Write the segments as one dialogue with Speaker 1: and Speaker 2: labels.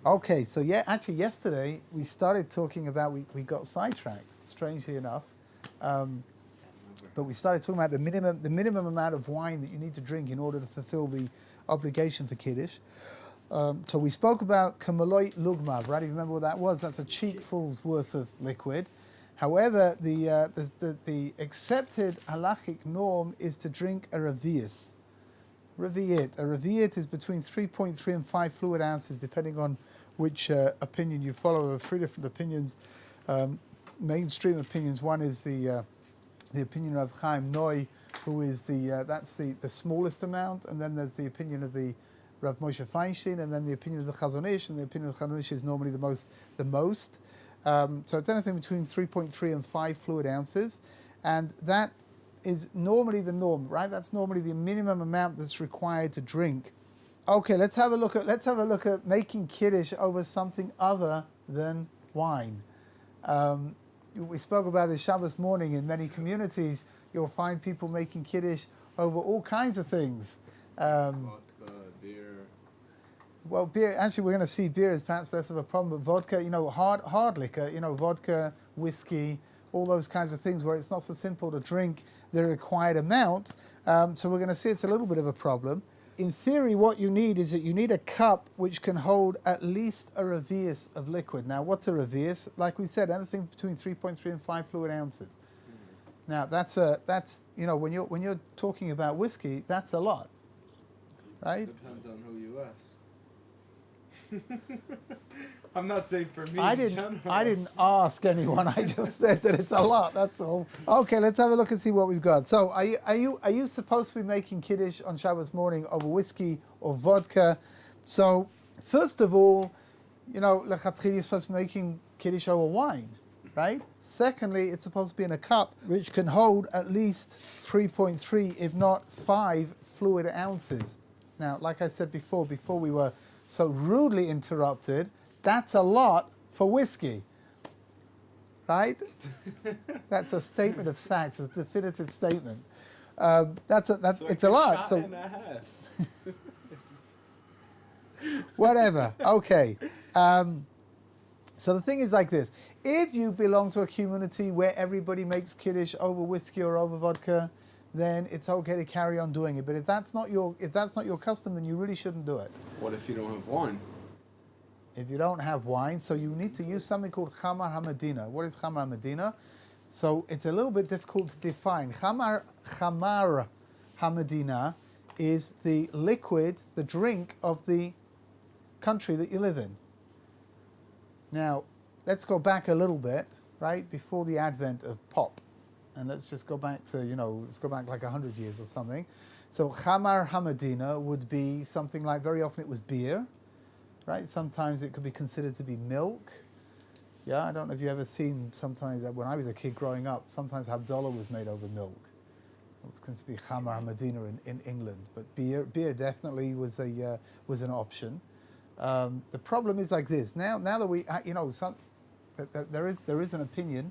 Speaker 1: Okay, so yeah, actually yesterday we started talking about, we got sidetracked, strangely enough. But we started talking about the minimum amount of wine that you need to drink in order to fulfill the obligation for Kiddush. So we spoke about kamaloi lugmav, right? You remember what that was? That's a cheekful's worth of liquid. However, the accepted halachic norm is to drink a revius. Revi'it. A revi'it is between 3.3 and 5 fluid ounces, depending on which opinion you follow. There are three different opinions, mainstream opinions. One is the opinion of Chaim Noi, who is that's the smallest amount, and then there's the opinion of the Rav Moshe Feinstein, and then the opinion of the Chazon Ish, and the opinion of the Chazon Ish is normally the most. So it's anything between 3.3 and 5 fluid ounces, and that is normally the norm, right? That's normally the minimum amount that's required to drink. Okay, let's have a look at making Kiddush over something other than wine. We spoke about this Shabbos morning. In many communities, you'll find people making Kiddush over all kinds of things.
Speaker 2: Vodka, beer.
Speaker 1: Well, beer, actually we're going to see beer is perhaps less of a problem, but vodka, hard liquor, vodka, whiskey, all those kinds of things where it's not so simple to drink the required amount. So we're going to see it's a little bit of a problem. In theory, what you need is that you need a cup which can hold at least a revius of liquid. Now, what's a revius? Like we said, anything between 3.3 and 5 fluid ounces. Now, that's when you're talking about whiskey, that's a lot, right?
Speaker 2: Depends on who you ask. I'm not saying for me.
Speaker 1: I didn't ask anyone. I just said that it's a lot. That's all. Okay, let's have a look and see what we've got. So, are you supposed to be making Kiddush on Shabbos morning over whiskey or vodka? So, first of all, lechatchila you're supposed to be making Kiddush over wine, right? Secondly, it's supposed to be in a cup which can hold at least 3.3, if not 5 fluid ounces. Now, like I said before we were so rudely interrupted, that's a lot for whiskey, right? That's a statement of facts, it's a definitive statement. It's a lot. So, whatever. Okay. So the thing is like this: if you belong to a community where everybody makes Kiddush over whiskey or over vodka, then it's okay to carry on doing it. But if that's not your custom, then you really shouldn't do it.
Speaker 2: What if you don't have wine?
Speaker 1: If you don't have wine, so you need to use something called Chamar HaMedina. What is Chamar HaMedina? So it's a little bit difficult to define. Chamar HaMedina is the liquid, the drink of the country that you live in. Now, let's go back a little bit, right, before the advent of pop. And let's just go back to, let's go back like 100 years or something. So Chamar HaMedina would be something like, very often it was beer, right? Sometimes it could be considered to be milk. Yeah, I don't know if you've ever seen, sometimes when I was a kid growing up, sometimes Havdalah was made over milk. It was considered to be Chamar HaMedina in England. But beer definitely was an option. The problem is like this. Now that we, there is an opinion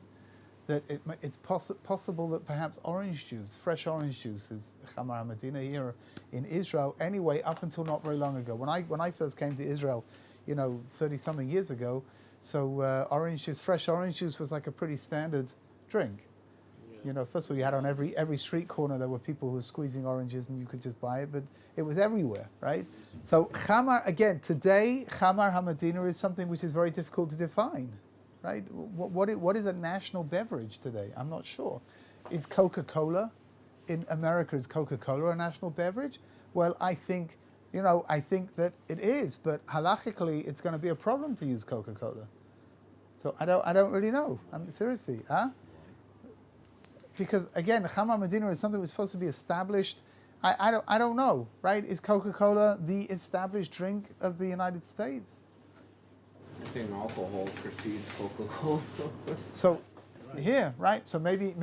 Speaker 1: that it's possible that perhaps orange juice, fresh orange juice, is Chamar HaMedina here in Israel. Anyway, up until not very long ago, when I first came to Israel, 30-something years ago, so fresh orange juice was like a pretty standard drink. Yeah. First of all, you had on every street corner there were people who were squeezing oranges, and you could just buy it, but it was everywhere, right? So today, Chamar HaMedina is something which is very difficult to define. Right? What is a national beverage today? I'm not sure. Is Coca-Cola in America? Is Coca-Cola a national beverage? Well, I think that it is, but halachically, it's going to be a problem to use Coca-Cola. So I don't really know. Seriously, huh? Because again, Chamar HaMedina is something that's supposed to be established. I don't know, right? Is Coca-Cola the established drink of the United States?
Speaker 2: I think alcohol precedes Coca-Cola.
Speaker 1: So, here, right? So maybe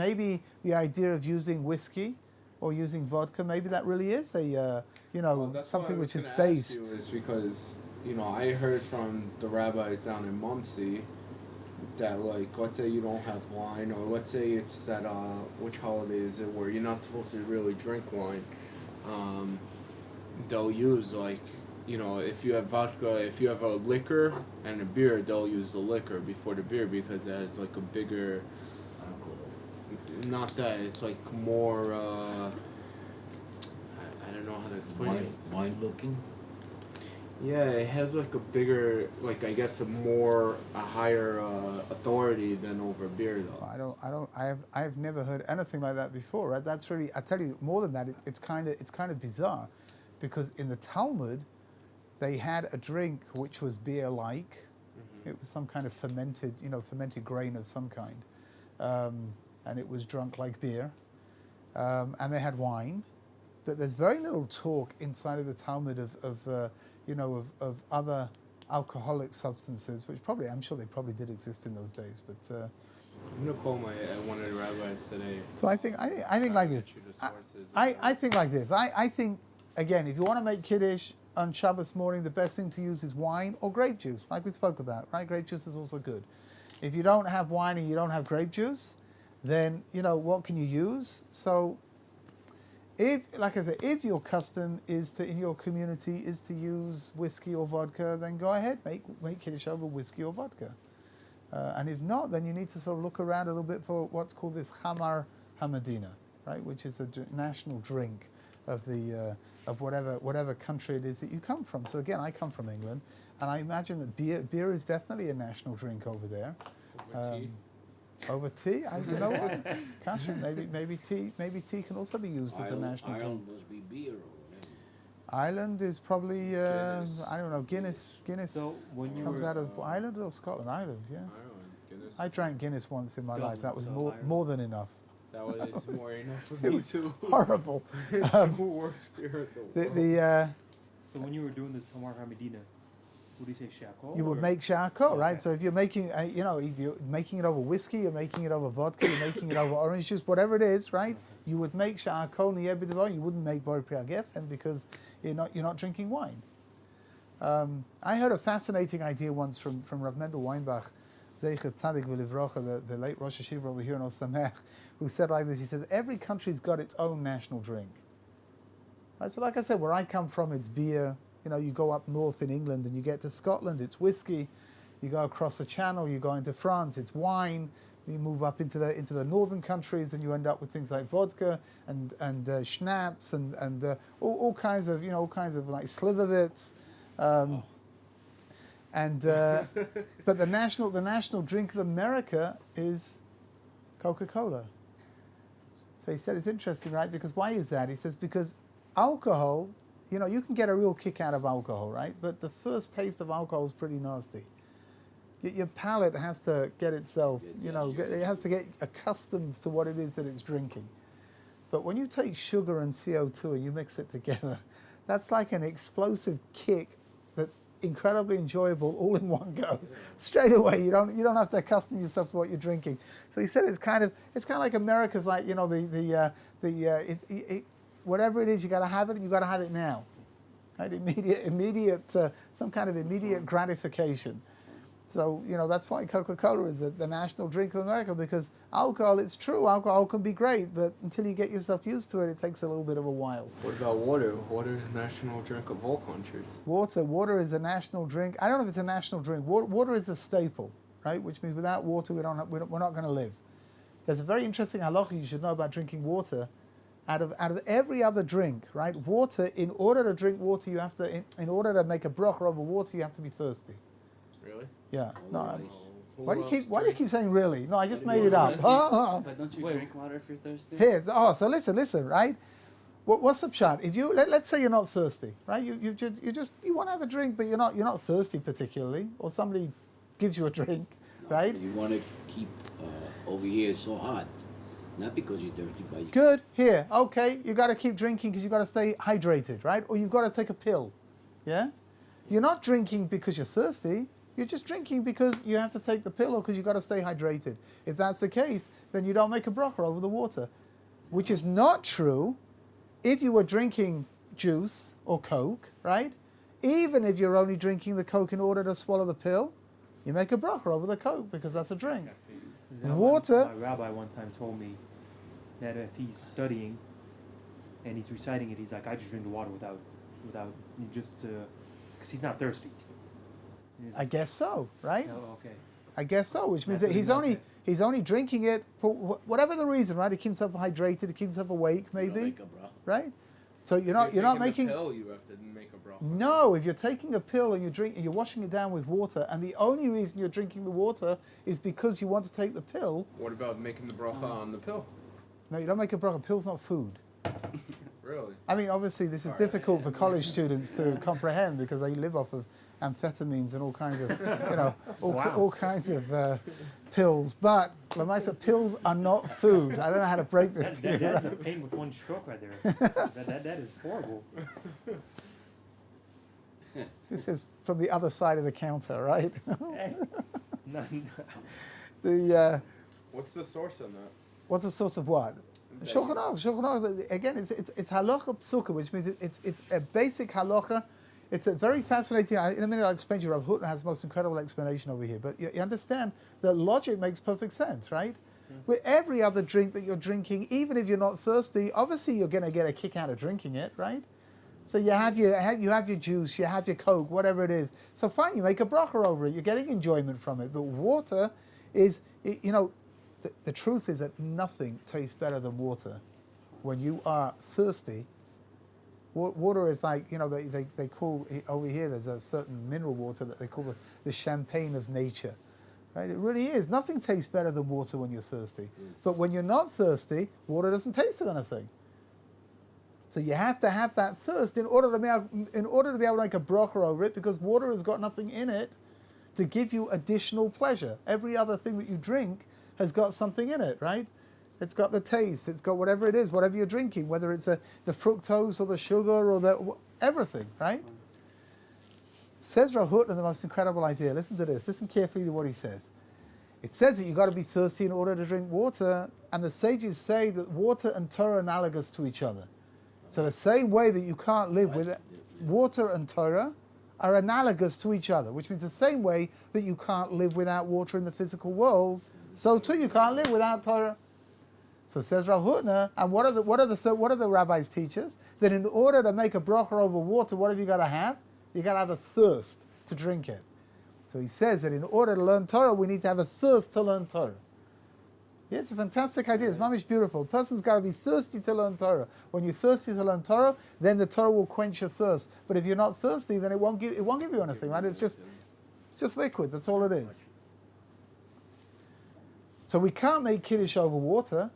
Speaker 1: the idea of using whiskey or using vodka, maybe that really is something which is based.
Speaker 2: Is because I heard from the rabbis down in Monsey that, like, let's say you don't have wine, or let's say it's at which holiday is it where you're not supposed to really drink wine. They'll use like if you have vodka, if you have a liquor and a beer, they'll use the liquor before the beer because it has like a bigger. Not that it's like more. I don't know how to explain it.
Speaker 3: Wine looking.
Speaker 2: Yeah, it has like a bigger, like I guess a higher authority than over beer though.
Speaker 1: I've never heard anything like that before. Right? That's really, I tell you more than that. It's kind of bizarre, because in the Talmud, they had a drink which was beer-like. Mm-hmm. It was some kind of fermented grain of some kind, and it was drunk like beer. And they had wine, but there's very little talk inside of the Talmud of other alcoholic substances, which I'm sure they probably did exist in those days. But
Speaker 2: I'm gonna call one of the rabbis today.
Speaker 1: So I think like this. I think like this. I think, again, if you want to make Kiddush on Shabbos morning, the best thing to use is wine or grape juice, like we spoke about, right? Grape juice is also good. If you don't have wine and you don't have grape juice, then, what can you use? So, if your custom in your community is to use whiskey or vodka, then go ahead, make Kiddush over whiskey or vodka. And if not, then you need to sort of look around a little bit for what's called this Hamar Hamadina, right, which is a national drink of of whatever country it is that you come from. So again, I come from England, and I imagine that beer is definitely a national drink over there. Over tea, you know what? Kasha, maybe tea can also be used as a national drink.
Speaker 3: Ireland must be beer over there.
Speaker 1: Ireland is probably I don't know, Guinness
Speaker 4: So when you
Speaker 1: comes out of Ireland or Scotland? Ireland, yeah.
Speaker 2: Ireland, Guinness.
Speaker 1: I drank Guinness once in my life. That was
Speaker 4: Scotland,
Speaker 1: more than enough.
Speaker 2: That was more enough for
Speaker 1: It
Speaker 2: me
Speaker 1: was
Speaker 2: too.
Speaker 1: horrible.
Speaker 2: It's the worst beer in the world.
Speaker 4: So when you were doing this Hamar Hamidina, what do you say, shako?
Speaker 1: You would make charcoal, right? So if you're making, if you're making it over whiskey, you're making it over vodka, you're making it over orange juice, whatever it is, right? You would make charcoal niyeh. You wouldn't make bor priagefen because you're not drinking wine. I heard a fascinating idea once from Rav Mendel Weinbach, Zeichet Tzadik V'Livrocha, the late Rosh Hashiva over here in Osamech, who said like this. He says every country's got its own national drink. Right? So like I said, where I come from, it's beer. You go up north in England and you get to Scotland, it's whiskey. You go across the channel, you go into France, it's wine. You move up into the northern countries and you end up with things like vodka and schnapps and all kinds of like slivovitz. But the national drink of America is Coca-Cola. So he said it's interesting, right? Because why is that? He says because alcohol, you can get a real kick out of alcohol, right? But the first taste of alcohol is pretty nasty. Your palate has to get itself, it has to get accustomed to what it is that it's drinking. But when you take sugar and CO2 and you mix it together, that's like an explosive kick that's incredibly enjoyable all in one go. Straight away, you don't have to accustom yourself to what you're drinking. So he said it's kind of like America's like, whatever it is, you got to have it, and you got to have it now, right? Immediate, some kind of immediate gratification. So that's why Coca-Cola is the national drink of America, because alcohol, it's true, alcohol can be great, but until you get yourself used to it, it takes a little bit of a while.
Speaker 2: What about water? Water is national drink of all countries.
Speaker 1: Water is a national drink. I don't know if it's a national drink. Water is a staple, right? Which means without water, we're not going to live. There's a very interesting halacha you should know about drinking water. Out of every other drink, right? Water, in order to drink water, you have to, in order to make a bracha over water, you have to be thirsty.
Speaker 2: Really?
Speaker 1: Yeah. No.
Speaker 2: Who
Speaker 1: Why do you
Speaker 2: else
Speaker 1: keep saying really? No, I just made it up.
Speaker 5: But don't you drink water if you're thirsty?
Speaker 1: Here. So listen, right? What's the pshat? If you let's say you're not thirsty, right? You want to have a drink, but you're not thirsty particularly, or somebody gives you a drink, right?
Speaker 3: You want to keep over here so hot. Not because you're thirsty, but
Speaker 1: Good. Here. Okay. You got to keep drinking because you got to stay hydrated, right? Or you've got to take a pill. Yeah? You're not drinking because you're thirsty. You're just drinking because you have to take the pill or because you've got to stay hydrated. If that's the case, then you don't make a bracha over the water. Which is not true if you were drinking juice or Coke, right? Even if you're only drinking the Coke in order to swallow the pill, you make a bracha over the Coke because that's a drink. Water.
Speaker 4: My rabbi one time told me that if he's studying and he's reciting it, he's like, I just drink the water without just to Because he's not thirsty.
Speaker 1: I guess so, right?
Speaker 4: Oh, okay.
Speaker 1: I guess so, which means
Speaker 4: That's
Speaker 1: that
Speaker 4: what
Speaker 1: he's only drinking it for whatever the reason, right? To keep himself hydrated, to keep himself awake,
Speaker 3: You don't
Speaker 1: maybe,
Speaker 3: make a bracha.
Speaker 1: right? So you're
Speaker 2: If
Speaker 1: not
Speaker 2: taking
Speaker 1: making.
Speaker 2: a pill, you have to make a bracha.
Speaker 1: No, if you're taking a pill and you're washing it down with water, and the only reason you're drinking the water is because you want to take the pill.
Speaker 2: What about making the bracha on the pill?
Speaker 1: No, you don't make a bracha. Pill's not food.
Speaker 2: Really?
Speaker 1: I mean, obviously, this is
Speaker 2: Sorry.
Speaker 1: difficult for college students to comprehend because they live off of amphetamines and all kinds of, all kinds of pills. But Lamaisa, pills are not food. I don't know how to break this to you.
Speaker 4: That's a pain with one stroke right there. that is horrible.
Speaker 1: This is from the other side of the counter, right?
Speaker 4: Hey. No.
Speaker 1: The
Speaker 2: What's the source on that?
Speaker 1: what's the source of what? Shulchan Aruch, again, it's halacha psuka, which means it's a basic halacha. It's a very fascinating. In a minute, I'll explain to you. Rav Hutner has the most incredible explanation over here. But you understand that logic makes perfect sense, right? With every other drink that you're drinking, even if you're not thirsty, obviously you're going to get a kick out of drinking it, right? So you have your juice, you have your Coke, whatever it is. So fine, you make a bracha over it. You're getting enjoyment from it. But water is, the truth is that nothing tastes better than water. When you are thirsty, water is like, they call, over here there's a certain mineral water that they call the champagne of nature. Right? It really is. Nothing tastes better than water when you're thirsty. But when you're not thirsty, water doesn't taste of anything. So you have to have that thirst in order to be able to make a bracha over it, because water has got nothing in it to give you additional pleasure. Every other thing that you drink has got something in it, right? It's got the taste, it's got whatever it is, whatever you're drinking, whether it's the fructose or the sugar or everything, right? Says Rav Hutner the most incredible idea. Listen to this. Listen carefully to what he says. It says that you've got to be thirsty in order to drink water, and the sages say that water and Torah are analogous to each other. So the same way that you can't live with water and Torah are analogous to each other, which means the same way that you can't live without water in the physical world, so too you can't live without Torah. So says Rav Hutner, and what are the rabbis teach us? That in order to make a bracha over water, what have you got to have? You got to have a thirst to drink it. So he says that in order to learn Torah, we need to have a thirst to learn Torah. Yeah, it's a fantastic idea. It's mamish beautiful. A person's got to be thirsty to learn Torah. When you're thirsty to learn Torah, then the Torah will quench your thirst. But if you're not thirsty, then it won't give you anything, right? It's just liquid. That's all it is. So we can't make Kiddush over water.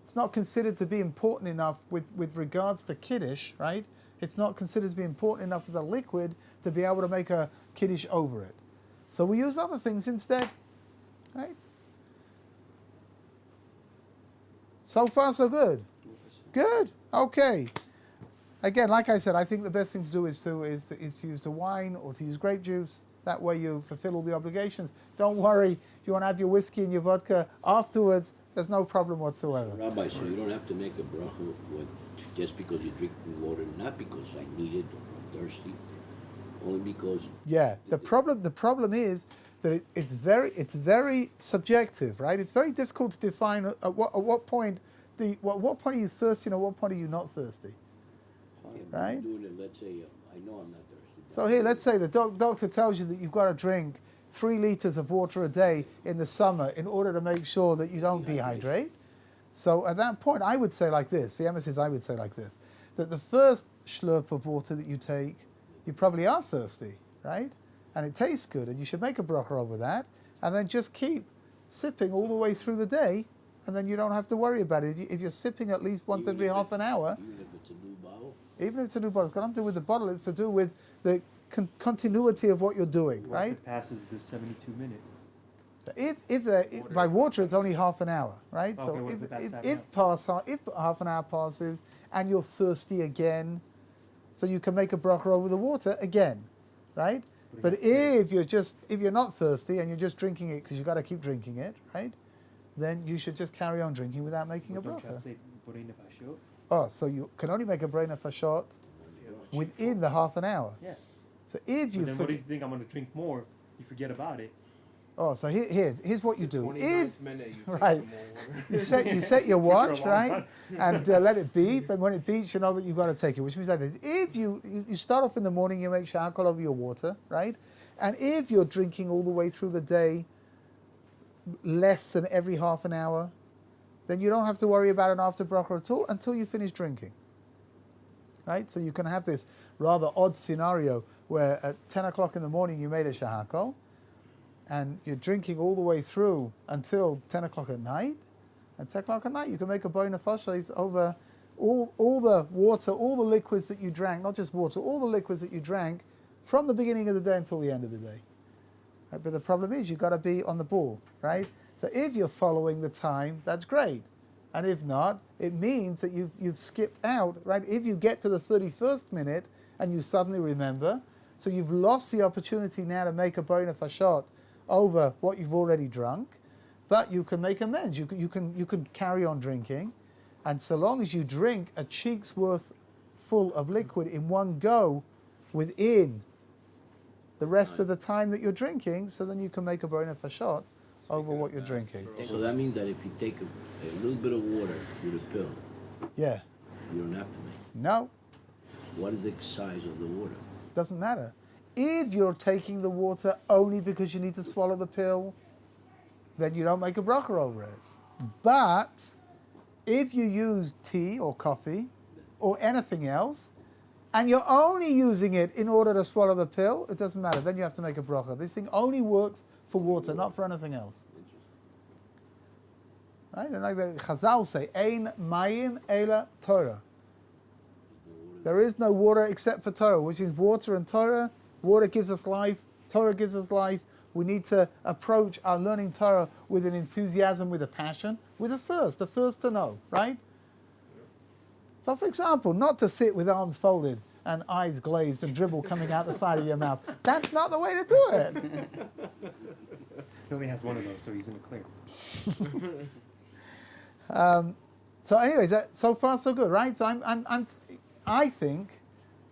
Speaker 1: It's not considered to be important enough with regards to Kiddush, right? It's not considered to be important enough as a liquid to be able to make a Kiddush over it. So we use other things instead, right? So far, so good. Good. Okay. Again, like I said, I think the best thing to do is to use the wine or to use grape juice. That way you fulfill all the obligations. Don't worry. If you want to have your whiskey and your vodka afterwards, there's no problem whatsoever.
Speaker 3: Rabbi, so you don't have to make a bracha just because you drink water, not because I need it or I'm thirsty, only because.
Speaker 1: Yeah. The problem is that it's very subjective, right? It's very difficult to define at what point what point are you thirsty and at what point are you not thirsty, right?
Speaker 3: Doing it, let's say I know I'm not thirsty.
Speaker 1: So here, let's say the doctor tells you that you've got to drink 3 liters of water a day in the summer in order to make sure that you don't dehydrate. So at that point, I would say like this, the emphasis I would say like this, that the first slurp of water that you take, you probably are thirsty, right? And it tastes good, and you should make a bracha over that, and then just keep sipping all the way through the day, and then you don't have to worry about it. If you're sipping at least once every half an hour,
Speaker 3: Even if it's a new bottle?
Speaker 1: even if it's a new bottle, it's got nothing to do with the bottle, it's to do with the continuity of what you're doing,
Speaker 4: What if
Speaker 1: right?
Speaker 4: it passes the 72-minute?
Speaker 1: So if by water it's only half an hour, right?
Speaker 4: Okay,
Speaker 1: So
Speaker 4: what if it passes
Speaker 1: if half an hour passes and you're thirsty again, so you can make a bracha over the water again, right? But if you're not thirsty and you're just drinking it because you got to keep drinking it, right? Then you should just carry on drinking without making a
Speaker 4: Don't you have
Speaker 1: bracha.
Speaker 4: to say Borei Nefashot?
Speaker 1: Oh, so you can only make a brain fashot within the half an hour.
Speaker 4: Yeah.
Speaker 1: So if
Speaker 4: But
Speaker 1: you
Speaker 4: then what do you
Speaker 1: forget,
Speaker 4: think? I'm going to drink more. You forget about it.
Speaker 1: Oh, so here's what you do.
Speaker 2: 29th minute, you take
Speaker 1: right.
Speaker 2: some more water.
Speaker 1: You set your watch,
Speaker 4: alarm,
Speaker 1: right,
Speaker 4: right?
Speaker 1: and let it beep. And when it beeps, you know that you've got to take it. Which means that if you start off in the morning, you make charcoal over your water, right, and if you're drinking all the way through the day, less than every half an hour, then you don't have to worry about an after bracha at all until you finish drinking. Right, so you can have this rather odd scenario where at 10 o'clock in the morning you made a shahakol, and you're drinking all the way through until 10 o'clock at night. At 10 o'clock at night, you can make a boi nefashos over all the water, all the liquids that you drank, not just water, all the liquids that you drank from the beginning of the day until the end of the day. Right? But the problem is you've got to be on the ball, right? So if you're following the time, that's great. And if not, it means that you've skipped out, right? If you get to the 31st minute and you suddenly remember, so you've lost the opportunity now to make a boi nefashot over what you've already drunk, but you can make amends. You can carry on drinking, and so long as you drink a cheek's worth full of liquid in one go within the rest of the time that you're drinking, so then you can make a boi nefashot over what you're drinking.
Speaker 3: So that means that if you take a little bit of water with a pill,
Speaker 1: Yeah.
Speaker 3: you don't have to make.
Speaker 1: No,
Speaker 3: What is the size of the water?
Speaker 1: doesn't matter. If you're taking the water only because you need to swallow the pill, then you don't make a bracha over it. But if you use tea or coffee or anything else, and you're only using it in order to swallow the pill, it doesn't matter. Then you have to make a bracha. This thing only works for water, not for anything else. Right? And like the Chazal say, Ein mayim ela Torah. There is no water except for Torah, which is water and Torah. Water gives us life. Torah gives us life. We need to approach our learning Torah with an enthusiasm, with a passion, with a thirst to know, right? So, for example, not to sit with arms folded and eyes glazed and dribble coming out the side of your mouth. That's not the way to do it.
Speaker 4: He only has one of those, so he's in the clear.
Speaker 1: So, anyways, so far so good, right? So, I think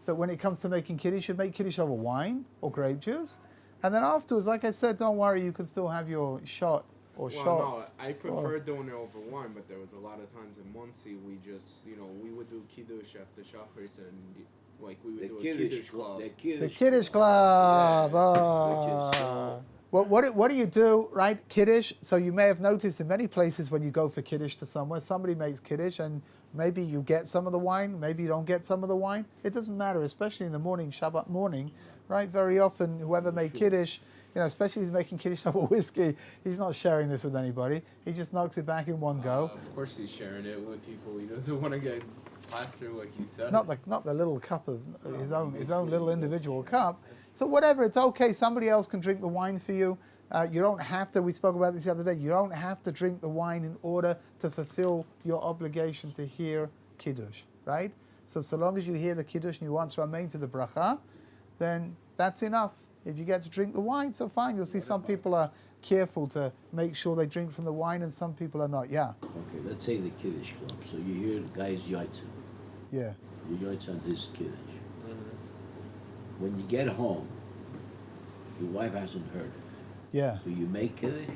Speaker 1: that when it comes to making kiddush, you should make kiddush over wine or grape juice, and then afterwards, like I said, don't worry, you can still have your shot or shots.
Speaker 2: No, I prefer doing it over wine, but there was a lot of times in Muncie we just, we would do Kiddush after Shacharis, and like we would do a Kiddush club.
Speaker 1: The Kiddush Club.
Speaker 2: Yeah.
Speaker 1: Oh.
Speaker 3: Which is so-
Speaker 1: What do you do, right? Kiddush. So you may have noticed in many places when you go for Kiddush to somewhere, somebody makes Kiddush, and maybe you get some of the wine, maybe you don't get some of the wine. It doesn't matter, especially in the morning, Shabbat morning, right? Very often, whoever made Kiddush, especially if he's making Kiddush over whiskey, he's not sharing this with anybody. He just knocks it back in one go.
Speaker 2: Of course he's sharing it with people. He doesn't want to get plastered, like you said.
Speaker 1: Not the little cup of his own little individual cup. So whatever, it's okay. Somebody else can drink the wine for you. You don't have to. We spoke about this the other day. You don't have to drink the wine in order to fulfill your obligation to hear Kiddush, right? So long as you hear the Kiddush and you answer Amen to the bracha, then that's enough. If you get to drink the wine, so fine. You'll see some people are careful to make sure they drink from the wine, and some people are not. Yeah,
Speaker 3: Okay, let's say the Kiddush club. So you hear the guy's yotzin.
Speaker 1: yeah.
Speaker 3: You yoitz on this Kiddush. When you get home, your wife hasn't heard it.
Speaker 1: Yeah.
Speaker 3: Do you make Kiddush?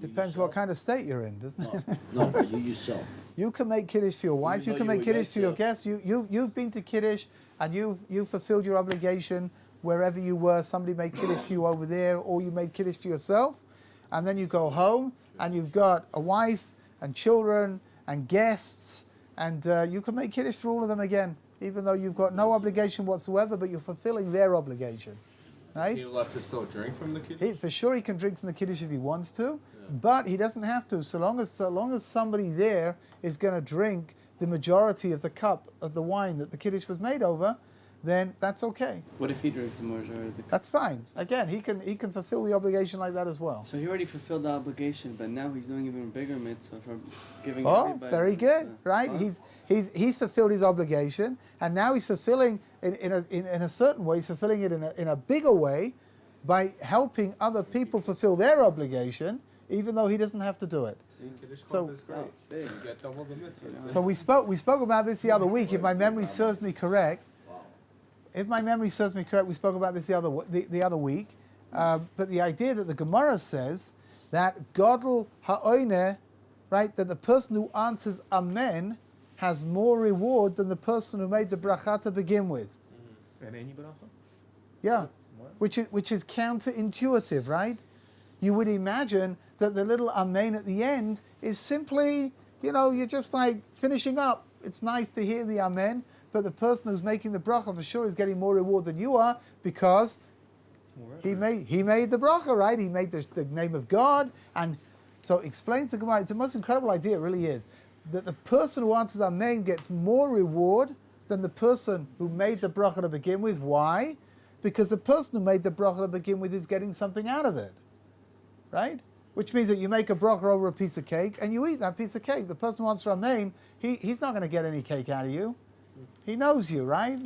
Speaker 1: Depends what kind of state you're in, doesn't it?
Speaker 3: No, but you yourself.
Speaker 1: You can make Kiddush for your wife. You
Speaker 3: though
Speaker 1: can
Speaker 3: you
Speaker 1: make
Speaker 3: were
Speaker 1: Kiddush
Speaker 3: yes,
Speaker 1: for your
Speaker 3: yeah.
Speaker 1: guests. You've been to Kiddush and you've fulfilled your obligation wherever you were. Somebody made Kiddush for you over there, or you made Kiddush for yourself, and then you go home and you've got a wife and children and guests, and you can make Kiddush for all of them again, even though you've got no obligation whatsoever, but you're fulfilling their obligation, right?
Speaker 2: He allowed to still drink from the Kiddush?
Speaker 1: For sure, he can drink from the Kiddush if he wants to, but he doesn't have to. So long as somebody there is going to drink the majority of the cup of the wine that the Kiddush was made over, then that's okay.
Speaker 5: What if he drinks the majority of the cup?
Speaker 1: That's fine. Again, he can fulfill the obligation like that as well.
Speaker 5: So he already fulfilled the obligation, but now he's doing even bigger mitzvah for giving
Speaker 1: Oh,
Speaker 5: everybody.
Speaker 1: very good, right?
Speaker 5: Huh?
Speaker 1: He's fulfilled his obligation, and now he's fulfilling in a certain way. He's fulfilling it in a bigger way by helping other people fulfill their obligation, even though he doesn't have to do it.
Speaker 2: See, Kiddush
Speaker 1: So-
Speaker 2: club is great.
Speaker 5: Oh, it's big.
Speaker 2: You get double the mitzvah.
Speaker 1: So we spoke about this the other week. If my memory serves me correct, we spoke about this the other week, But the idea that the Gemara says that Godel ha'oineh, right, that the person who answers Amen has more reward than the person who made the bracha to begin with.
Speaker 4: And any bracha?
Speaker 1: Yeah,
Speaker 4: What?
Speaker 1: which is counterintuitive, right? You would imagine that the little Amen at the end is simply, you're just like finishing up. It's nice to hear the Amen, but the person who's making the bracha for sure is getting more reward than you are because he made the bracha, right? He made the name of God, and so explains the Gemara. It's the most incredible idea, it really is, that the person who answers Amen gets more reward than the person who made the bracha to begin with. Why? Because the person who made the bracha to begin with is getting something out of it, right? Which means that you make a bracha over a piece of cake and you eat that piece of cake. The person who answers Amen, he's not going to get any cake out of you. He knows you, right?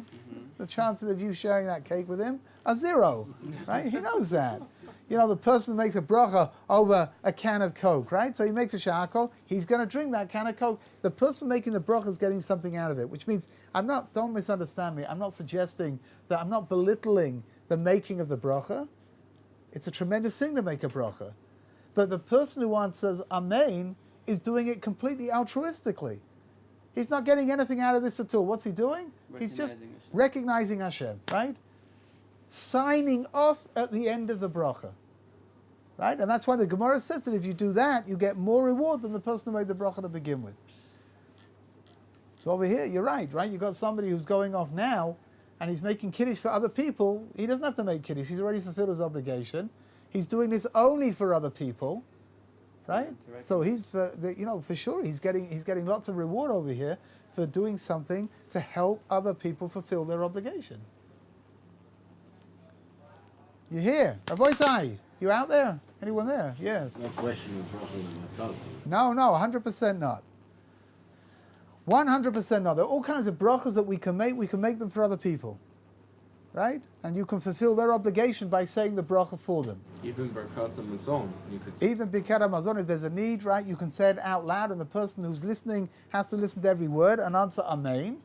Speaker 1: The chances of you sharing that cake with him are zero, right? He knows that. The person makes a bracha over a can of Coke, right? So he makes a shahakol, he's going to drink that can of Coke. The person making the bracha is getting something out of it, which means, don't misunderstand me, I'm not suggesting that, I'm not belittling the making of the bracha. It's a tremendous thing to make a bracha. But the person who answers Amen is doing it completely altruistically. He's not getting anything out of this at all. What's he doing? He's just recognizing Hashem, right? Signing off at the end of the bracha, right? And that's why the Gemara says that if you do that, you get more reward than the person who made the bracha to begin with. So over here, you're right? You've got somebody who's going off now, and he's making Kiddush for other people. He doesn't have to make Kiddush. He's already fulfilled his obligation. He's doing this only for other people, right? So he's for sure he's getting lots of reward over here for doing something to help other people fulfill their obligation. You here? Rabbi Sai, you out there? Anyone there? Yes.
Speaker 3: No question of bracha in my tongue.
Speaker 1: No, 100% not. 100% not. There are all kinds of brachas that we can make. We can make them for other people, right? And you can fulfill their obligation by saying the bracha for them.
Speaker 2: Even Birkat HaMazon, you could say.
Speaker 1: Even Birkat HaMazon, if there's a need, right, you can say it out loud, and the person who's listening has to listen to every word and answer Amen.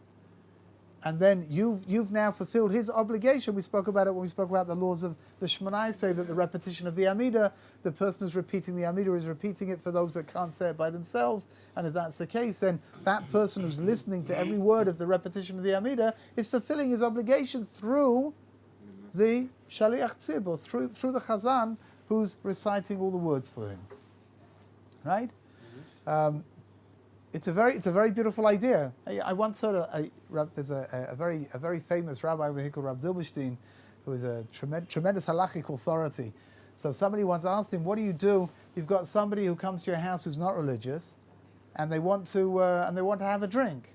Speaker 1: And then you've now fulfilled his obligation. We spoke about it when we spoke about the laws of the Shmonai, say that the repetition of the Amida, the person who's repeating the Amida is repeating it for those that can't say it by themselves. And if that's the case, then that person who's listening to every word of the repetition of the Amida is fulfilling his obligation through the Shaliach Tzib, or through the Chazan who's reciting all the words for him. Right? It's a very beautiful idea. I once heard there's a very famous rabbi over here called Rav Zilberstein, who is a tremendous halachic authority. So somebody once asked him, "What do you do? You've got somebody who comes to your house who's not religious, and they want to have a drink.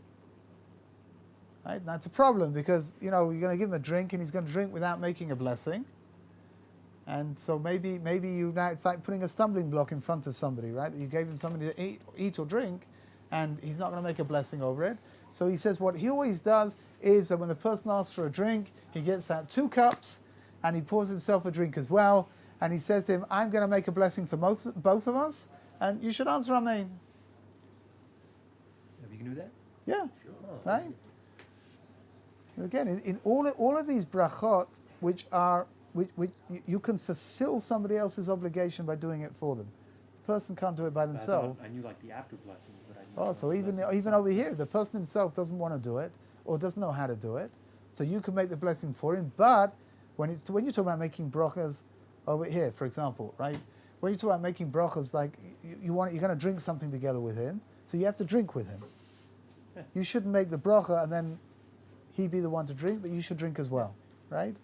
Speaker 1: Right? That's a problem because you're going to give him a drink, and he's going to drink without making a blessing. And so maybe it's like putting a stumbling block in front of somebody, right? That you gave him something to eat or drink, and he's not going to make a blessing over it. So he says what he always does is that when the person asks for a drink, he gets out 2 cups, and he pours himself a drink as well, and he says to him, I'm going to make a blessing for both of us, and you should answer Amen.
Speaker 4: You can do that?
Speaker 1: Yeah,
Speaker 4: Sure.
Speaker 1: right? Again, in all of these brachot, which you can fulfill somebody else's obligation by doing it for them. The person can't do it by themselves.
Speaker 4: I knew like the after blessings, but I didn't.
Speaker 1: So even over here, the person himself doesn't want to do it or doesn't know how to do it. So you can make the blessing for him. But when you talk about making brachas over here, for example, right? When you talk about making brachas, like you're going to drink something together with him, so you have to drink with him.
Speaker 4: Yeah.
Speaker 1: You shouldn't make the bracha and then he be the one to drink, but you should drink as well, right?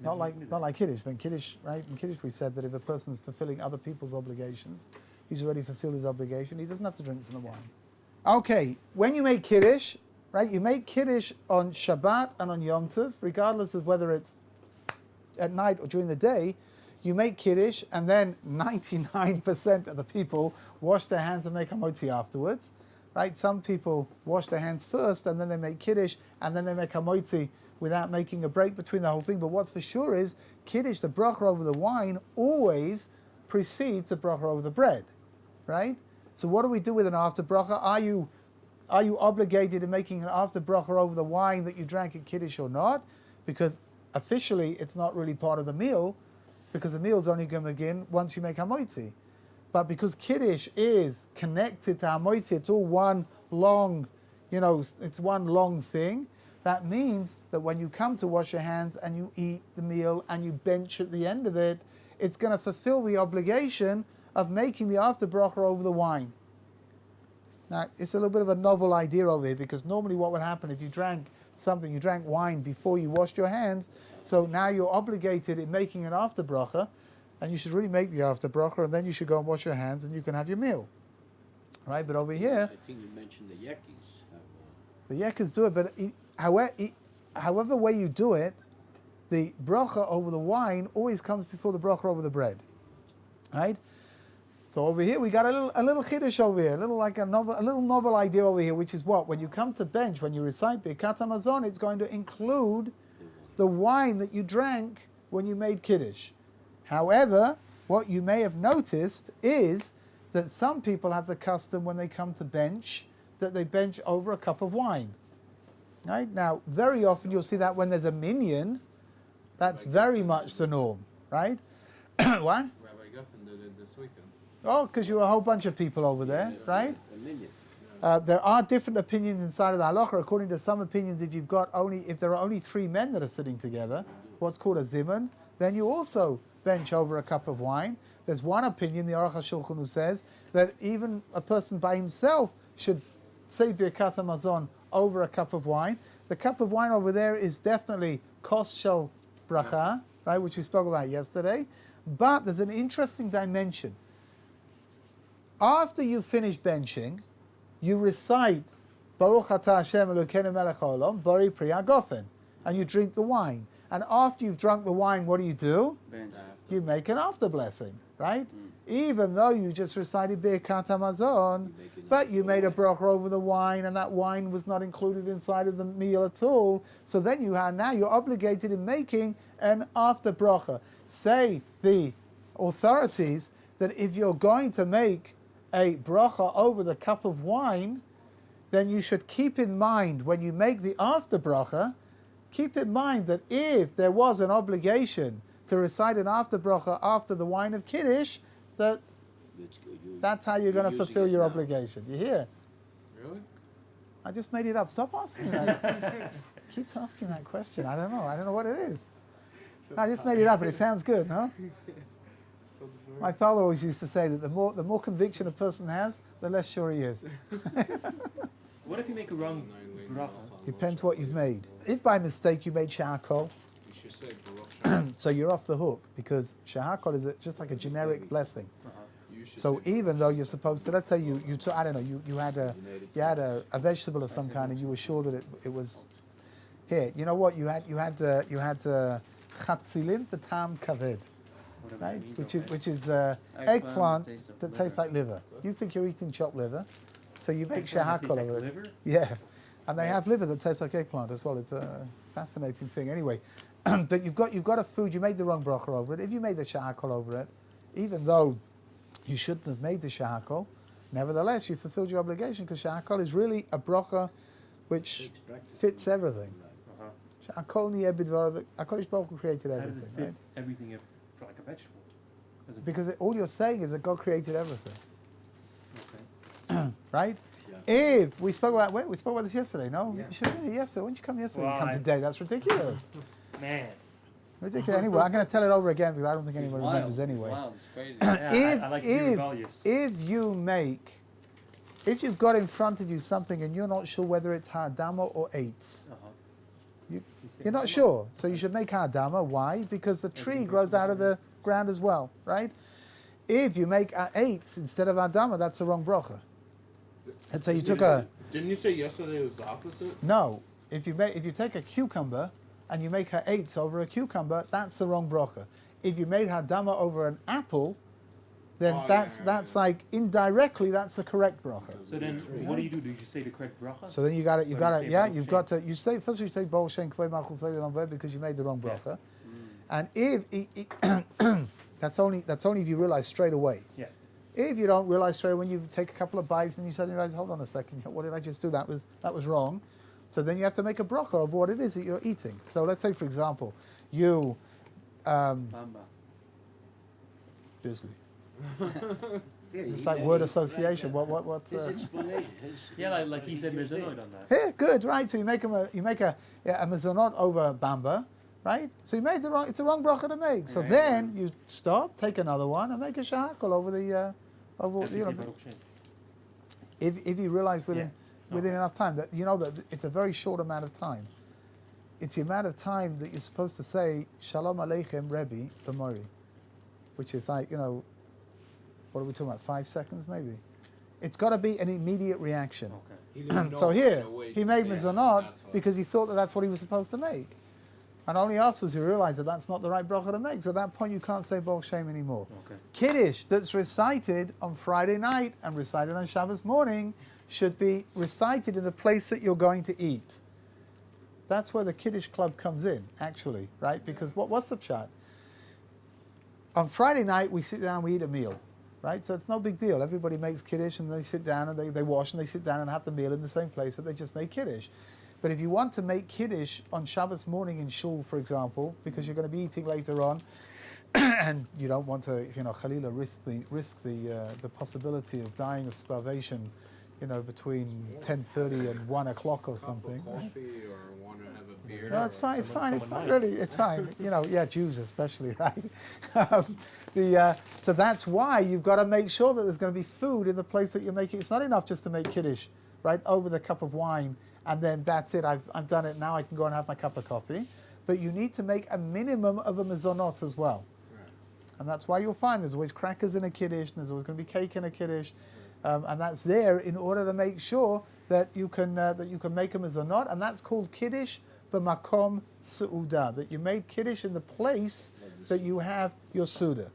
Speaker 1: Not like Kiddush. But in Kiddush, right? In Kiddush we said that if a person's fulfilling other people's obligations, he's already fulfilled his obligation. He doesn't have to drink from the wine. Okay, when you make Kiddush, right? You make Kiddush on Shabbat and on Yom Tov, regardless of whether it's at night or during the day. You make Kiddush, and then 99% of the people wash their hands and make hamotzi afterwards. Right? Some people wash their hands first, and then they make Kiddush, and then they make hamotzi without making a break between the whole thing. But what's for sure is Kiddush, the bracha over the wine, always precedes the bracha over the bread, right? So what do we do with an after bracha? Are you obligated in making an after bracha over the wine that you drank at Kiddush or not? Because officially it's not really part of the meal, because the meal's only going to begin once you make hamoitzi. But because Kiddush is connected to hamoitzi, it's all one long, it's one long thing. That means that when you come to wash your hands and you eat the meal and you bench at the end of it, it's going to fulfill the obligation of making the after bracha over the wine. Now, it's a little bit of a novel idea over here, because normally what would happen if you drank something, you drank wine before you washed your hands, so now you're obligated in making an after bracha, and you should really make the after bracha, and then you should go and wash your hands and you can have your meal. Right? But over here,
Speaker 3: I think you mentioned the yakis.
Speaker 1: the yekas do it, but however way you do it, the bracha over the wine always comes before the bracha over the bread. Right? So over here we got a little Kiddush over here, a little novel idea over here, which is what? When you come to bench, when you recite Birkat Hamazon, it's going to include the wine that you drank when you made Kiddush. However, what you may have noticed is that some people have the custom when they come to bench, that they bench over a cup of wine. Right? Now, very often you'll see that when there's a minyan, that's very much the norm. Right? What?
Speaker 2: Rabbi Guffin did it this weekend.
Speaker 1: Oh, because you're a whole bunch of people over there, right?
Speaker 3: A minyan.
Speaker 1: There are different opinions inside of the halacha. According to some opinions, if there are only 3 men that are sitting together, what's called a zimun, then you also bench over a cup of wine. There's one opinion, the Aruch HaShulchan, who says that even a person by himself should say Birkat Hamazon over a cup of wine. The cup of wine over there is definitely kos shel bracha, right, which we spoke about yesterday. But there's an interesting dimension. After you finish benching, you recite Baruch Atah Hashem Elokeinu Melech Haolam, Bori Pri HaGofen, and you drink the wine. And after you've drunk the wine, what do?
Speaker 5: Bench.
Speaker 1: You make an after blessing, right? Even though you just recited Birkat Hamazon, but you made a bracha over the wine, and that wine was not included inside of the meal at all. So then now you're obligated in making an after bracha. Say the authorities that if you're going to make a bracha over the cup of wine, then you should keep in mind when you make the after bracha, keep in mind that if there was an obligation to recite an after bracha after the wine of Kiddush, that's how you're going to fulfill your obligation. You hear?
Speaker 2: Really?
Speaker 1: I just made it up. Stop asking that. Keeps asking that question. I don't know what it is. I just made it up, but it sounds good, no? My father always used to say that the more conviction a person has, the less sure he is.
Speaker 4: What if you make a wrong bracha?
Speaker 1: Depends what you've made. If by mistake you made shahakol,
Speaker 2: You should say Baruch
Speaker 1: so you're off the hook, because shahakol is just like a generic blessing.
Speaker 2: You should
Speaker 1: So
Speaker 2: say
Speaker 1: even though you're supposed to, let's say you took, I don't know, you had a vegetable of some kind, and you were sure that it was here. You know what? You had chatzilim b'tam kaved,
Speaker 4: Whatever
Speaker 1: right?
Speaker 4: that means,
Speaker 1: Which
Speaker 4: okay.
Speaker 1: is eggplant that tastes like liver. You think you're eating chopped liver, so you make
Speaker 4: Eggplant that
Speaker 1: shahakol
Speaker 4: tastes
Speaker 1: of
Speaker 4: like
Speaker 1: it.
Speaker 4: liver?
Speaker 1: Yeah, and they have liver that tastes like eggplant as well. It's a fascinating thing. Anyway, but you've got a food. You made the wrong bracha over it. If you made the shahakol over it, even though you shouldn't have made the shahakol, nevertheless you fulfilled your obligation, because shahakol is really a bracha which fits everything.
Speaker 4: Uh-huh.
Speaker 1: Shahakol ni ebidvar, the HaKadosh Baruch Hu created
Speaker 4: How does it
Speaker 1: everything,
Speaker 4: fit
Speaker 1: right?
Speaker 4: everything for like a vegetable? Does it
Speaker 1: Because all you're saying is that God created everything,
Speaker 4: okay.
Speaker 1: right? If we spoke about this yesterday. No,
Speaker 4: Yeah.
Speaker 1: you should have been here yesterday. Why didn't you come yesterday?
Speaker 4: Well,
Speaker 1: you come today. That's ridiculous.
Speaker 4: Man.
Speaker 1: Ridiculous. Anyway, I'm going to tell it over again, because I don't think anyone
Speaker 5: Wild.
Speaker 1: remembers anyway.
Speaker 5: Wow, it's crazy.
Speaker 4: Yeah, I like to be rebellious.
Speaker 1: If you've got in front of you something and you're not sure whether it's ha'adama or eitz,
Speaker 4: Uh-huh.
Speaker 1: you're not sure, so you should make ha'adama. Why? Because the tree grows out of the ground as well, right? If you make eitz instead of ha'adama, that's the wrong bracha. Let's say you took a
Speaker 2: Didn't you say yesterday it was the opposite?
Speaker 1: no. If you take a cucumber and you make eitz over a cucumber, that's the wrong bracha. If you made ha'adama over an apple, then
Speaker 2: Oh,
Speaker 1: that's
Speaker 2: yeah.
Speaker 1: like indirectly that's the correct bracha.
Speaker 4: So then, what do you do? Do you just say the correct bracha?
Speaker 1: So then you got
Speaker 4: say
Speaker 1: yeah,
Speaker 4: Baruch
Speaker 1: you've
Speaker 4: Shem.
Speaker 1: got to, you say, first you say Baruch Shem Kvei Malchus Levi Lamveh, because you made the wrong bracha. And if, that's only if you realize straight away.
Speaker 4: Yeah.
Speaker 1: If you don't realize straight away, when you take a couple of bites and you suddenly realize, hold on a second, what did I just do? That was wrong. So then you have to make a bracha of what it is that you're eating. So let's say, for example, you,
Speaker 5: Bamba.
Speaker 1: Bisley.
Speaker 3: Yeah,
Speaker 1: It's
Speaker 3: he
Speaker 1: like
Speaker 3: let
Speaker 1: word
Speaker 3: it-
Speaker 1: association.
Speaker 3: like
Speaker 1: What's
Speaker 3: His explanation.
Speaker 4: Yeah, like he said,
Speaker 3: just did.
Speaker 4: mezonot on that.
Speaker 1: here? Good, right? So you make a mezonot over bamba, right? So you made the wrong. It's the wrong bracha to make. So
Speaker 5: Right.
Speaker 1: then you stop, take another one, and make a shahakol over the over
Speaker 4: Does he
Speaker 1: you
Speaker 4: say
Speaker 1: know.
Speaker 4: Baruch Shem?
Speaker 1: If you realize within
Speaker 4: Yeah.
Speaker 1: within enough time that you know that it's a very short amount of time. It's the amount of time that you're supposed to say Shalom Aleichem Rebbe B'mori, which is like, you know, what are we talking about? 5 seconds maybe. It's got to be an immediate reaction.
Speaker 4: Okay.
Speaker 2: He didn't know
Speaker 1: So here
Speaker 2: right away
Speaker 1: he
Speaker 2: to
Speaker 1: made
Speaker 2: say that,
Speaker 1: mezonot
Speaker 2: that's why.
Speaker 1: because he thought that that's what he was supposed to make, and only afterwards he realized that that's not the right bracha to make. So at that point you can't say Baruch Shem anymore.
Speaker 4: Okay.
Speaker 1: Kiddush that's recited on Friday night and recited on Shabbos morning should be recited in the place that you're going to eat. That's where the Kiddush club comes in, actually, right? Because what's the pshat? On Friday night, we sit down and we eat a meal, right? So it's no big deal. Everybody makes Kiddush and they sit down and they wash and they sit down and have the meal in the same place that they just made Kiddush. But if you want to make Kiddush on Shabbos morning in Shul, for example, because you're going to be eating later on, and you don't want to, you know, Khalila risk the possibility of dying of starvation, you know, between 10:30 and 1 o'clock or something.
Speaker 2: Cup of coffee or want to have a beer.
Speaker 1: No, it's
Speaker 2: or
Speaker 1: fine. It's fine. It's
Speaker 4: someone
Speaker 1: fine. Really, it's fine. You know, yeah, Jews especially, right? So that's why you've got to make sure that there's going to be food in the place that you're making. It's not enough just to make Kiddush, right, over the cup of wine, and then that's it. I've done it. Now I can go and have my cup of coffee. But you need to make a minimum of a mezonot as well.
Speaker 2: Right.
Speaker 1: And that's why you'll find there's always crackers in a Kiddush, and there's always going to be cake in a Kiddush. And that's there in order to make sure that you can make a mezonot, and that's called Kiddush b'makom su'udah, that you made Kiddush in the place that you have your Suda.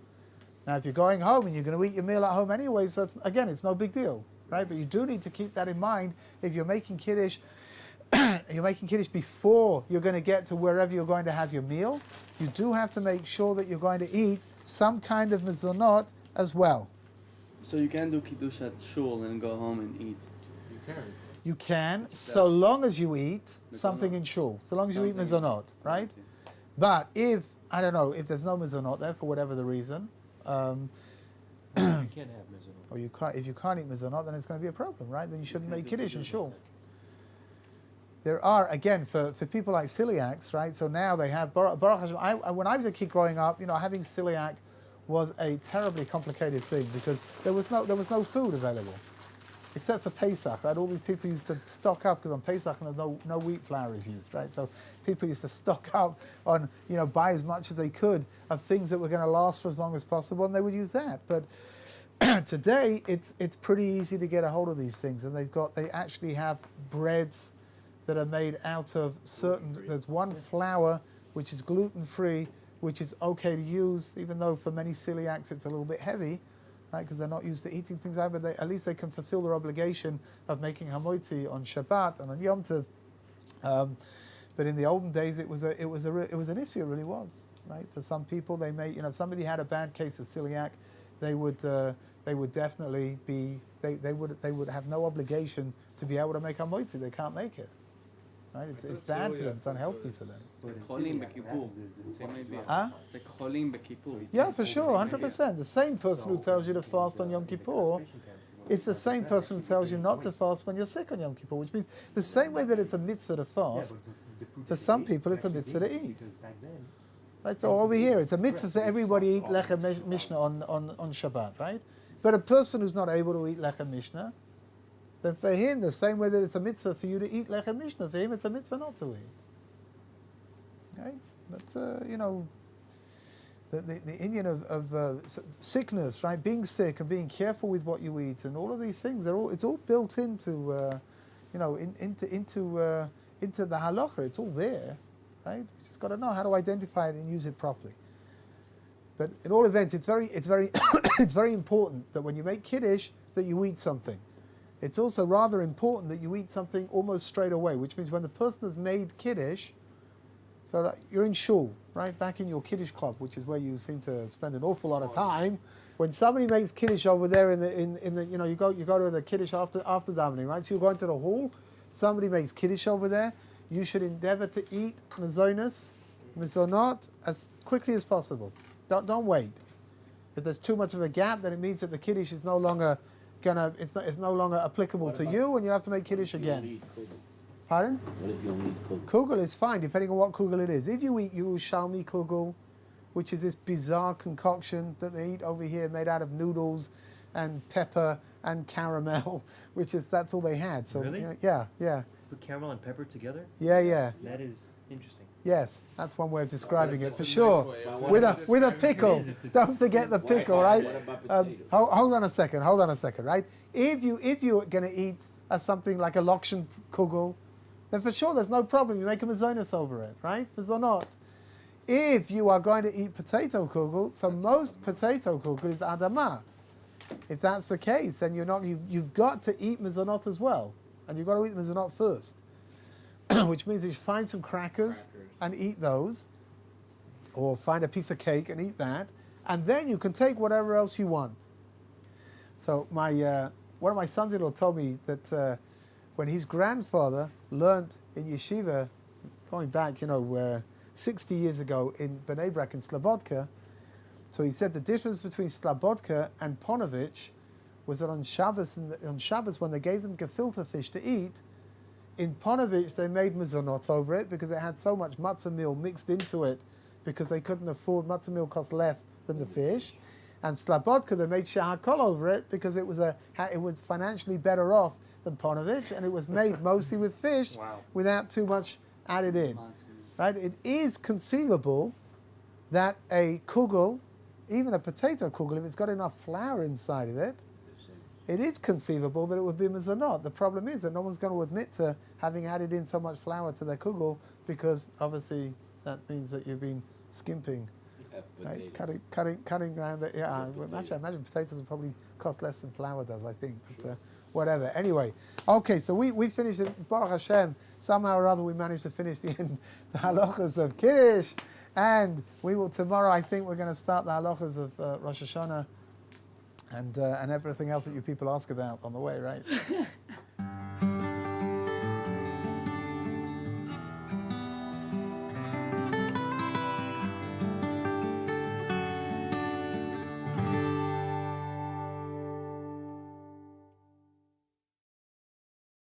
Speaker 1: Now, if you're going home and you're going to eat your meal at home anyway, so again, it's no big deal, right? But you do need to keep that in mind if you're making Kiddush. You're making Kiddush before you're going to get to wherever you're going to have your meal. You do have to make sure that you're going to eat some kind of mezonot as well.
Speaker 5: So you can do Kiddush at shul and go home and eat.
Speaker 2: You can.
Speaker 1: You can, so long as you eat something in shul, so long as you eat
Speaker 5: Something.
Speaker 1: mezonot, right?
Speaker 5: Okay.
Speaker 1: But if, I don't know, if there's no mezonot there for whatever the reason,
Speaker 4: You can't have mezonot.
Speaker 1: or if you can't eat mezonot, then it's going to be a problem, right? Then you shouldn't
Speaker 5: can't
Speaker 1: make
Speaker 5: do
Speaker 1: Kiddush in
Speaker 5: Kiddush.
Speaker 1: shul. There are, again, for people like celiacs, right? So now they have, Baruch Hashem, when I was a kid growing up, you know, having celiac was a terribly complicated thing because there was no food available. Except for Pesach, right? All these people used to stock up because on Pesach no wheat flour is used, right? So people used to stock up on, you know, buy as much as they could of things that were going to last for as long as possible, and they would use that. But today, it's pretty easy to get a hold of these things, and they actually have breads that are made out of certain. There's one flour which is gluten-free, which is okay to use, even though for many celiacs it's a little bit heavy. Right, because they're not used to eating things out, but at least they can fulfill their obligation of making hamotzi on Shabbat and on Yom Tov. But in the olden days, it was an issue. It really was, right? For some people, they may, you know, if somebody had a bad case of celiac, they would definitely be, they would have no obligation to be able to make hamotzi. They can't make it, right? It's bad for them. It's unhealthy for them.
Speaker 5: It's like cholim b'kippur. So maybe
Speaker 1: Huh?
Speaker 5: it's like cholim b'kippur.
Speaker 1: Yeah, for sure, 100%. The same person who tells you to fast on Yom Kippur is the same person who tells you not to fast when you're sick on Yom Kippur, which means the same way that it's a mitzvah to fast, for some people it's a mitzvah to eat. Right, so over here, it's a mitzvah for everybody to eat lechem mishnah on Shabbat, right? But a person who's not able to eat lechem mishnah, then for him, the same way that it's a mitzvah for you to eat lechem mishnah, for him it's a mitzvah not to eat. Okay? That's, you know, the Indian of sickness, right? Being sick and being careful with what you eat, and all of these things, it's all built into, you know, into the halacha. It's all there, right? You just got to know how to identify it and use it properly. But in all events, it's very it's very important that when you make Kiddush that you eat something. It's also rather important that you eat something almost straight away, which means when the person has made Kiddush, so like you're in shul, right, back in your Kiddush club, which is where you seem to spend an awful lot of time. When somebody makes Kiddush over there in the you know, you go to the Kiddush after davening, right? So you go into the hall, somebody makes Kiddush over there, you should endeavor to eat mizonot, as quickly as possible. Don't wait. If there's too much of a gap, then it means that the Kiddush is no longer it's no longer applicable to you, and you have to make Kiddush again. Pardon?
Speaker 3: What if you only eat kugel?
Speaker 1: Kugel is fine, depending on what kugel it is. If you eat Yerushalmi kugel, which is this bizarre concoction that they eat over here, made out of noodles and pepper and caramel, that's all they had. So
Speaker 4: Really?
Speaker 1: yeah.
Speaker 4: Put caramel and pepper together?
Speaker 1: Yeah.
Speaker 4: That is interesting.
Speaker 1: Yes, that's one way of describing it
Speaker 2: That's
Speaker 1: for
Speaker 2: a nice
Speaker 1: sure.
Speaker 2: way of
Speaker 1: With a
Speaker 2: describing it.
Speaker 1: pickle.
Speaker 4: It is,
Speaker 1: Don't forget the pickle, right?
Speaker 3: What about potatoes?
Speaker 1: Hold on a second, right? If you're going to eat something like a lokshen kugel, then for sure there's no problem. You make a mezonus over it, right? Mezonot. If you are going to eat potato kugel, so most potato kugel is adama. If that's the case, then you've got to eat mezonot as well, and you've got to eat mezonot first, which means you find some crackers and eat those, or find a piece of cake and eat that, and then you can take whatever else you want. So one of my sons-in-law told me that when his grandfather learnt in yeshiva, going back 60 years ago in Bnei Brak in Slobodka, so he said the difference between Slobodka and Ponovich was that on Shabbos when they gave them gefilte fish to eat, in Ponovich they made mezonot over it because it had so much matzah meal mixed into it because they couldn't afford, matzah meal cost less than the fish. And Slobodka they made shahakol over it because it was financially better off than Ponovich, and it was made mostly with fish without too much added in. Right? It is conceivable that a kugel, even a potato kugel, if it's got enough flour inside of it, it is conceivable that it would be mezonot. The problem is that no one's going to admit to having added in so much flour to their kugel because obviously that means that you've been skimping, right? Cutting down the. Yeah, I imagine potatoes will probably cost less than flour does. I think, but whatever. Anyway, okay. So we finished it. Baruch Hashem. Somehow or other we managed to finish the halachas of Kiddush, and we will tomorrow. I think we're going to start the halachas of Rosh Hashanah. And everything else that you people ask about on the way, right?